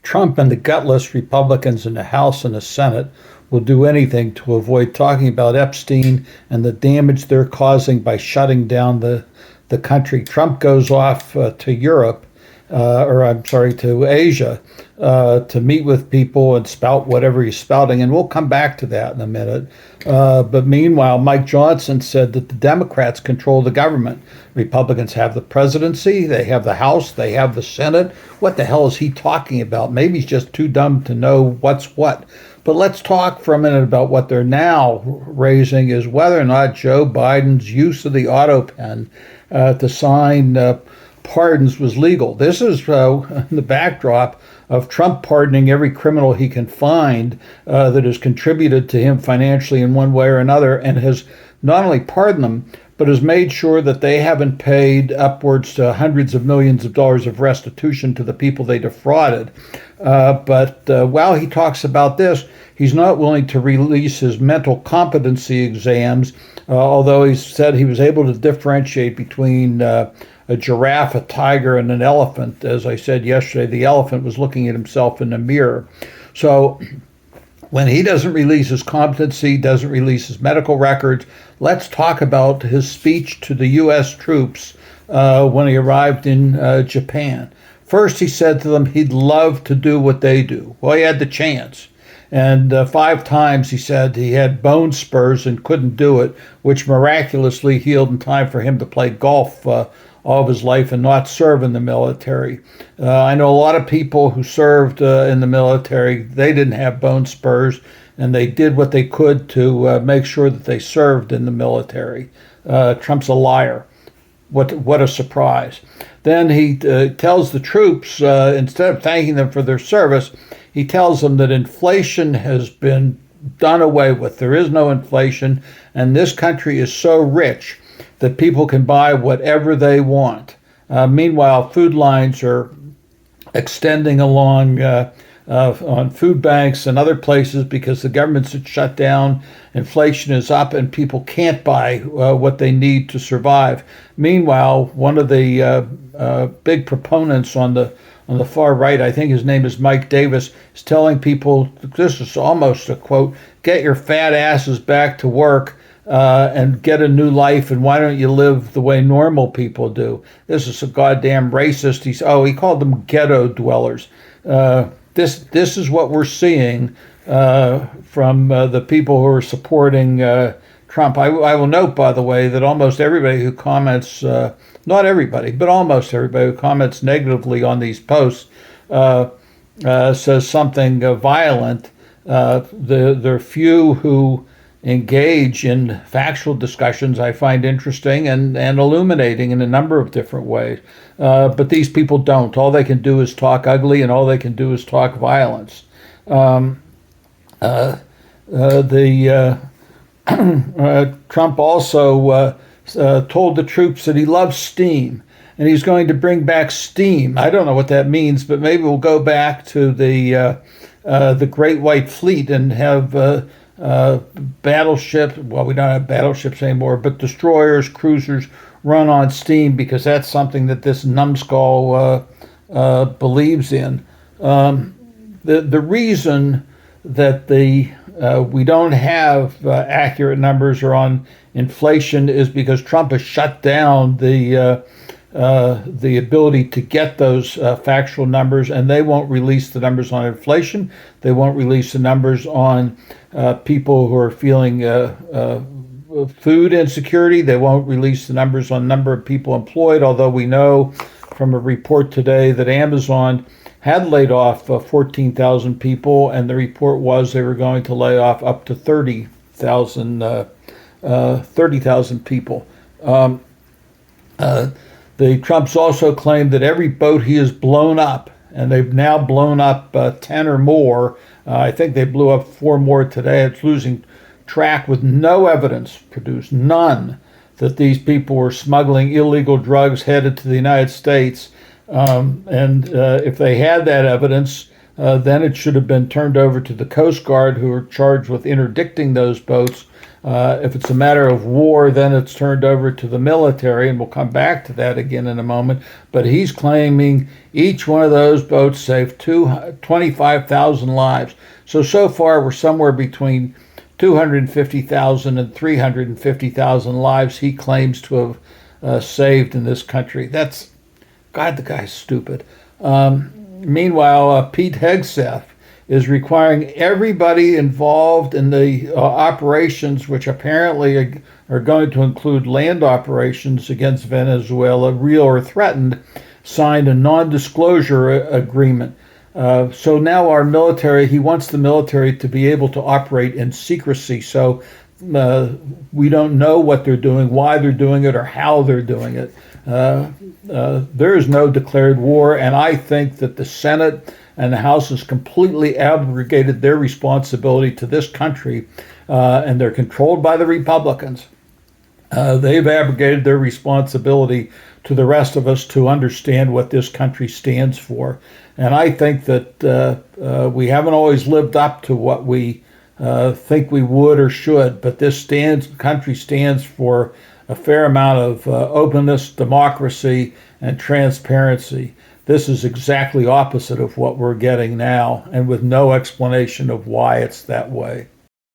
Trump and the gutless Republicans in the House and the Senate will do anything to avoid talking about Epstein and the damage they're causing by shutting down the country. Trump goes off to Europe, or I'm sorry, to Asia, to meet with people and spout whatever he's spouting. And we'll come back to that in a minute. But meanwhile, Mike Johnson said that the Democrats control the government. Republicans have the presidency, they have the House, they have the Senate. What the hell is he talking about? Maybe he's just too dumb to know what's what. But let's talk for a minute about what they're now raising is whether or not Joe Biden's use of the auto pen to sign pardons was legal. This is in the backdrop of Trump pardoning every criminal he can find that has contributed to him financially in one way or another, and has not only pardoned them, but has made sure that they haven't paid upwards to hundreds of millions of dollars of restitution to the people they defrauded. But while he talks about this, he's not willing to release his mental competency exams, although he said he was able to differentiate between a giraffe, a tiger, and an elephant. As I said yesterday, the elephant was looking at himself in the mirror. So when he doesn't release his competency, doesn't release his medical records, let's talk about his speech to the U.S. troops when he arrived in Japan. First, he said to them he'd love to do what they do. Well, he had the chance. And 5 times he said he had bone spurs and couldn't do it, which miraculously healed in time for him to play golf all of his life and not serve in the military. I know a lot of people who served in the military, they didn't have bone spurs, and they did what they could to make sure that they served in the military. Trump's a liar. What a surprise. Then he tells the troops, instead of thanking them for their service, he tells them that inflation has been done away with. There is no inflation, and this country is so rich that people can buy whatever they want. Meanwhile, food lines are extending along on food banks and other places because the government's shut down, inflation is up, and people can't buy what they need to survive. Meanwhile, one of the big proponents on the far right, I think his name is Mike Davis, is telling people, this is almost a quote, get your fat asses back to work and get a new life, and why don't you live the way normal people do? This is a goddamn racist. He called them ghetto dwellers. This is what we're seeing from the people who are supporting Trump. I will note, by the way, that almost everybody who comments, not everybody, but almost everybody who comments negatively on these posts says something violent. There are few who engage in factual discussions I find interesting and illuminating in a number of different ways. But these people don't. All they can do is talk ugly, and all they can do is talk violence. Trump also told the troops that he loves steam, and he's going to bring back steam. I don't know what that means, but maybe we'll go back to the Great White Fleet and have battleships. Well, we don't have battleships anymore, but destroyers, cruisers run on steam, because that's something that this numbskull believes in. The reason that we don't have accurate numbers or on inflation is because Trump has shut down the ability to get those factual numbers, and they won't release the numbers on inflation. They won't release the numbers on people who are feeling food insecurity. They won't release the numbers on number of people employed, although we know from a report today that Amazon had laid off 14,000 people, and the report was they were going to lay off up to 30,000 people. The Trumps also claimed that every boat he has blown up, and they've now blown up 10 or more. I think they blew up 4 more today. It's losing track, with no evidence produced, none, that these people were smuggling illegal drugs headed to the United States. And if they had that evidence, then it should have been turned over to the Coast Guard, who are charged with interdicting those boats. If it's a matter of war, then it's turned over to the military, and we'll come back to that again in a moment. But he's claiming each one of those boats saved 25,000 lives. So far, we're somewhere between 250,000 and 350,000 lives he claims to have saved in this country. God, the guy's stupid. Meanwhile, Pete Hegseth is requiring everybody involved in the operations, which apparently are going to include land operations against Venezuela, real or threatened, sign a non-disclosure agreement. So now our military, he wants the military to be able to operate in secrecy. So we don't know what they're doing, why they're doing it, or how they're doing it. There is no declared war, and I think that the Senate and the House has completely abrogated their responsibility to this country, and they're controlled by the Republicans. They've abrogated their responsibility to the rest of us to understand what this country stands for. And I think that we haven't always lived up to what we think we would or should, but this country stands for a fair amount of openness, democracy, and transparency. This is exactly opposite of what we're getting now, and with no explanation of why it's that way.